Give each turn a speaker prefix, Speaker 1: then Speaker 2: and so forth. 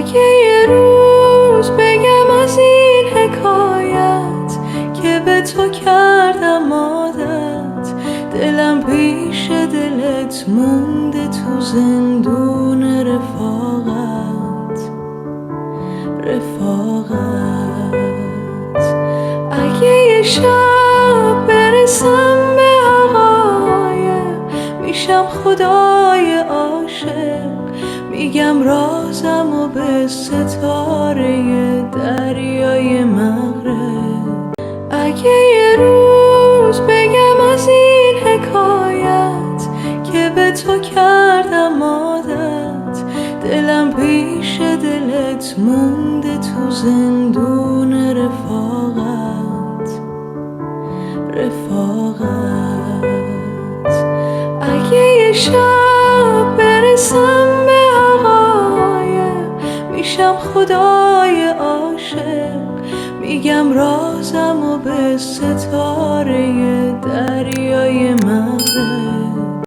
Speaker 1: اگه یه روز بگم از این حکایت که به تو کردم عادت، دلم پیش دلت مونده تو زندون رفاقت. اگه یه شب برسم به حقایق، میشم خدای عاشق، میگم رازم و به ستاره دریای مغرب. اگه یه روز بگم از این حکایت که به تو کردم عادت، دلم پیش دلت مونده تو زندون رفاقت. اگه یه شب برسم به حقایق، میشم خدای عاشق، میگم رازم و به ستاره